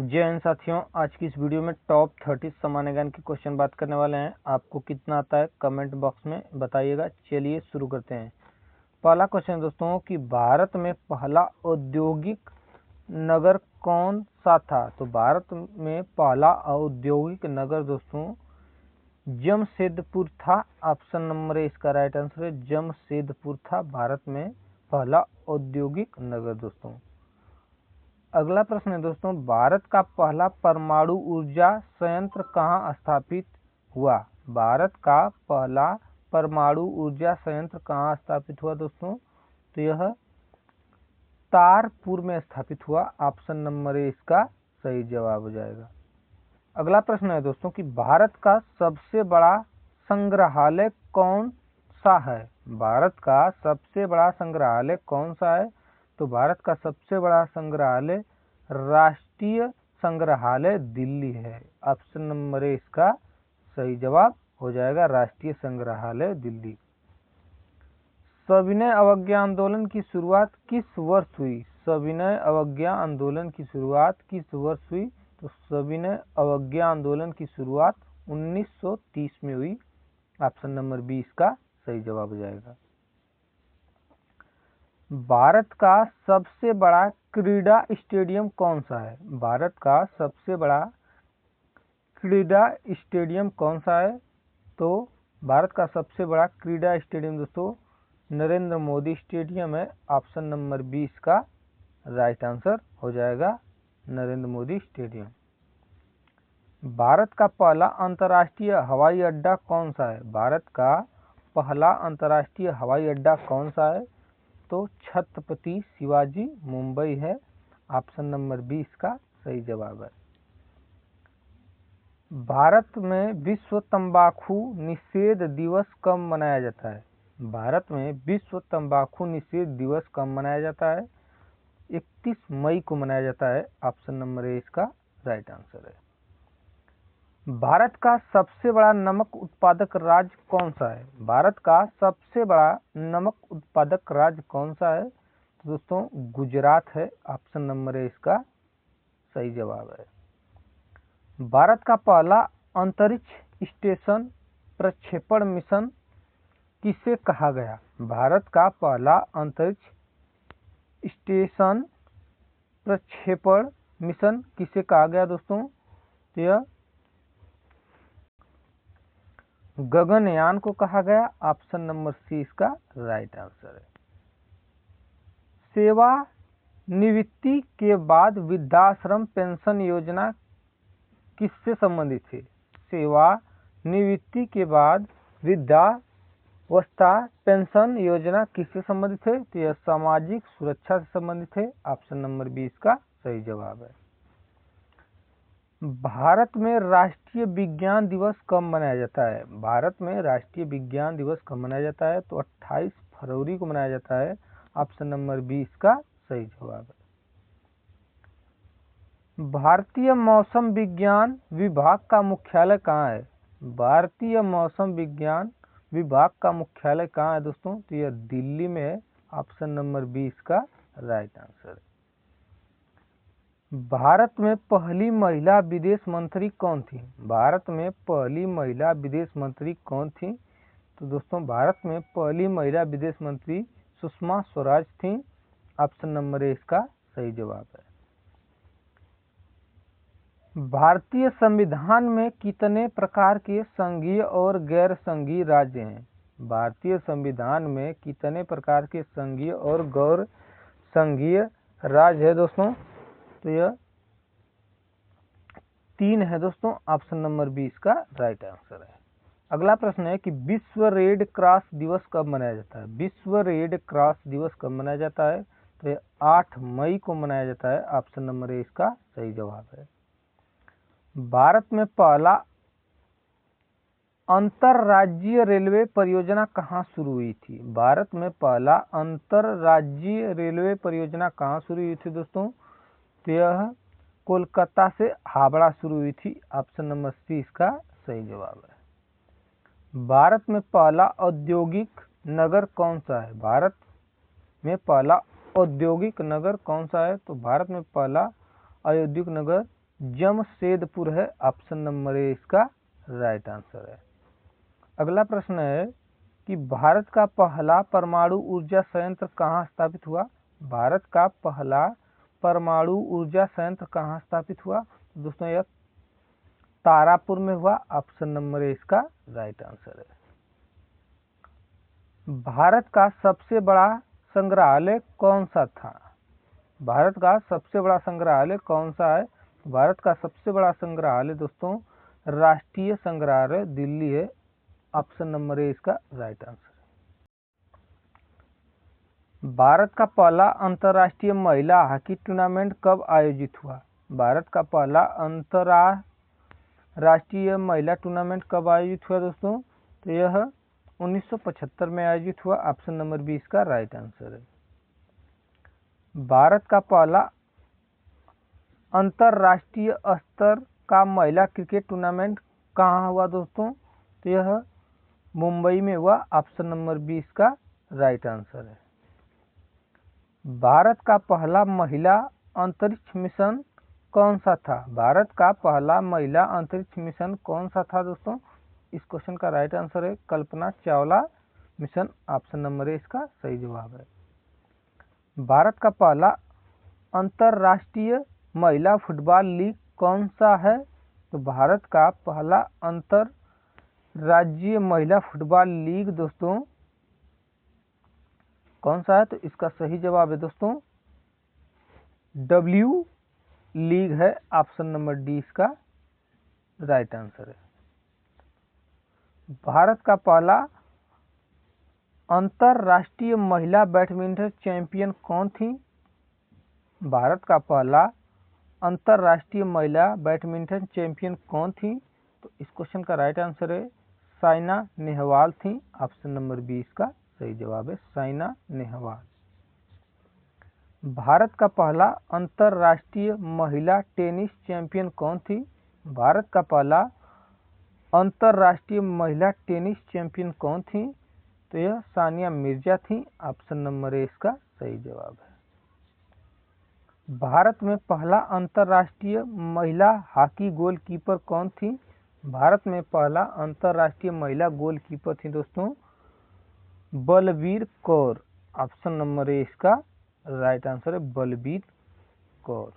जय हिंद साथियों, आज की इस वीडियो में टॉप 30 सामान्य ज्ञान के क्वेश्चन बात करने वाले हैं। आपको कितना आता है कमेंट बॉक्स में बताइएगा। चलिए शुरू करते हैं। पहला क्वेश्चन दोस्तों कि भारत में पहला औद्योगिक नगर कौन सा था। तो भारत में पहला औद्योगिक नगर दोस्तों जमशेदपुर था। ऑप्शन नंबर ए इसका राइट आंसर है, जमशेदपुर था भारत में पहला औद्योगिक नगर दोस्तों। अगला प्रश्न है दोस्तों, भारत का पहला परमाणु ऊर्जा संयंत्र कहाँ स्थापित हुआ। भारत का पहला परमाणु ऊर्जा संयंत्र कहाँ स्थापित हुआ दोस्तों। तो यह तारपुर में स्थापित हुआ। ऑप्शन नंबर ए इसका सही जवाब हो जाएगा। अगला प्रश्न है दोस्तों कि भारत का सबसे बड़ा संग्रहालय कौन सा है। भारत का सबसे बड़ा संग्रहालय कौन सा है। तो भारत का सबसे बड़ा संग्रहालय राष्ट्रीय संग्रहालय दिल्ली है। ऑप्शन नंबर ए इसका सही जवाब हो जाएगा, राष्ट्रीय संग्रहालय दिल्ली। सविनय अवज्ञा आंदोलन की शुरुआत किस वर्ष हुई। सविनय अवज्ञा आंदोलन की शुरुआत किस वर्ष हुई। तो सविनय अवज्ञा आंदोलन की शुरुआत 1930 में हुई। ऑप्शन नंबर बी इसका सही जवाब हो जाएगा। भारत का सबसे बड़ा क्रीडा स्टेडियम कौन सा है। भारत का सबसे बड़ा क्रीडा स्टेडियम कौन सा है। तो भारत का सबसे बड़ा क्रीडा स्टेडियम दोस्तों नरेंद्र मोदी स्टेडियम है। ऑप्शन नंबर 20 का राइट आंसर हो जाएगा, नरेंद्र मोदी स्टेडियम। भारत का पहला अंतर्राष्ट्रीय हवाई अड्डा कौन सा है। भारत का पहला अंतर्राष्ट्रीय हवाई अड्डा कौन सा है। तो छत्रपति शिवाजी मुंबई है। ऑप्शन नंबर 20 का सही जवाब है। भारत में विश्व तंबाकू निषेध दिवस कब मनाया जाता है। भारत में विश्व तंबाकू निषेध दिवस कब मनाया जाता है। 31 मई को मनाया जाता है। ऑप्शन नंबर ए इसका राइट आंसर है। भारत का सबसे बड़ा नमक उत्पादक राज्य कौन सा है। भारत का सबसे बड़ा नमक उत्पादक राज्य कौन सा है। तो दोस्तों गुजरात है। ऑप्शन नंबर ए इसका सही जवाब है। भारत का पहला अंतरिक्ष स्टेशन प्रक्षेपण मिशन किसे कहा गया। भारत का पहला अंतरिक्ष स्टेशन प्रक्षेपण मिशन किसे कहा गया दोस्तों। तो यह गगनयान को कहा गया। ऑप्शन नंबर सी इसका राइट आंसर है। सेवा निवृत्ति के बाद वृद्धाश्रम पेंशन योजना किससे संबंधित है। सेवा निवृत्ति के बाद वृद्धावस्था पेंशन योजना किससे संबंधित है। तो यह सामाजिक सुरक्षा से संबंधित है। ऑप्शन नंबर 20 का सही जवाब है। भारत में राष्ट्रीय विज्ञान दिवस कब मनाया जाता है। भारत में राष्ट्रीय विज्ञान दिवस कब मनाया जाता है। तो 28 फरवरी को मनाया जाता है। ऑप्शन नंबर 20 का सही जवाब है। भारतीय मौसम विज्ञान विभाग का मुख्यालय कहाँ है। भारतीय मौसम विज्ञान विभाग का मुख्यालय कहाँ है दोस्तों। तो यह दिल्ली में है। ऑप्शन नंबर 20 का राइट आंसर है। भारत में पहली महिला विदेश मंत्री कौन थी। भारत में पहली महिला विदेश मंत्री कौन थी। तो दोस्तों भारत में पहली महिला विदेश मंत्री सुषमा स्वराज थी। ऑप्शन नंबर ए इसका सही जवाब है। भारतीय संविधान में कितने प्रकार के संघीय और गैर संघीय राज्य हैं। भारतीय संविधान में कितने प्रकार के संघीय और गैर संघीय राज्य है दोस्तों। तो यह 3 है दोस्तों। ऑप्शन नंबर 20 का राइट आंसर है। अगला प्रश्न है कि विश्व रेड क्रॉस दिवस कब मनाया जाता है। विश्व रेड क्रॉस दिवस कब मनाया जाता है। तो यह 8 मई को मनाया जाता है। ऑप्शन नंबर ए इसका सही जवाब है। भारत में पहला अंतरराज्यीय रेलवे परियोजना कहाँ शुरू हुई थी। भारत में पहला अंतरराज्यीय रेलवे परियोजना कहाँ शुरू हुई थी दोस्तों। तो यह कोलकाता से हावड़ा शुरू हुई थी। ऑप्शन नंबर सी इसका सही जवाब है। भारत में पहला औद्योगिक नगर कौन सा है। भारत में पहला औद्योगिक नगर कौन सा है। तो भारत में पहला औद्योगिक नगर जमशेदपुर है। ऑप्शन नंबर ए इसका राइट आंसर है। अगला प्रश्न है कि भारत का पहला परमाणु ऊर्जा संयंत्र कहाँ स्थापित हुआ। भारत का पहला परमाणु ऊर्जा संयंत्र कहाँ स्थापित हुआ। दोस्तों यह तारापुर में हुआ। ऑप्शन नंबर ए इसका राइट आंसर है। भारत का सबसे बड़ा संग्रहालय कौन सा था। भारत का सबसे बड़ा संग्रहालय कौन सा है। भारत का सबसे बड़ा संग्रहालय दोस्तों राष्ट्रीय संग्रहालय दिल्ली है। ऑप्शन नंबर ए इसका राइट आंसर है। भारत का पहला अंतर्राष्ट्रीय महिला हॉकी टूर्नामेंट कब आयोजित हुआ। भारत का पहला अंतर्राष्ट्रीय महिला टूर्नामेंट कब आयोजित हुआ दोस्तों। तो यह 1975 में आयोजित हुआ। ऑप्शन नंबर बी इसका राइट आंसर है। भारत का पहला अंतर्राष्ट्रीय स्तर का महिला क्रिकेट टूर्नामेंट कहाँ हुआ दोस्तों। तो यह मुंबई में हुआ। ऑप्शन नंबर बी इसका राइट आंसर है। भारत का पहला महिला अंतरिक्ष मिशन कौन सा था। भारत का पहला महिला अंतरिक्ष मिशन कौन सा था दोस्तों। इस क्वेश्चन का राइट आंसर है Kalpana Chawla mission. Option number A इसका सही जवाब है। भारत का पहला अंतर्राष्ट्रीय महिला फुटबॉल लीग कौन सा है। तो भारत का पहला अंतर्राज्यीय महिला फुटबॉल लीग दोस्तों कौन सा है। तो इसका सही जवाब है दोस्तों W लीग है। ऑप्शन नंबर डी इसका राइट आंसर है। भारत का पहला अंतर्राष्ट्रीय महिला बैडमिंटन चैंपियन कौन थी। भारत का पहला अंतर्राष्ट्रीय महिला बैडमिंटन चैंपियन कौन थी। तो इस क्वेश्चन का राइट आंसर है साइना नेहवाल थी। ऑप्शन नंबर बी इसका सही जवाब है साइना नेहवाल। भारत का पहला अंतर्राष्ट्रीय महिला टेनिस चैंपियन कौन थी। भारत का पहला अंतर्राष्ट्रीय महिला टेनिस चैंपियन कौन थी। तो यह सानिया मिर्जा थी। ऑप्शन नंबर ए इसका सही जवाब है। भारत में पहला अंतर्राष्ट्रीय महिला हॉकी गोलकीपर कौन थी। भारत में पहला अंतर्राष्ट्रीय महिला गोलकीपर थी दोस्तों Balbir Kaur. Option number A इसका राइट आंसर है बलबीर कौर।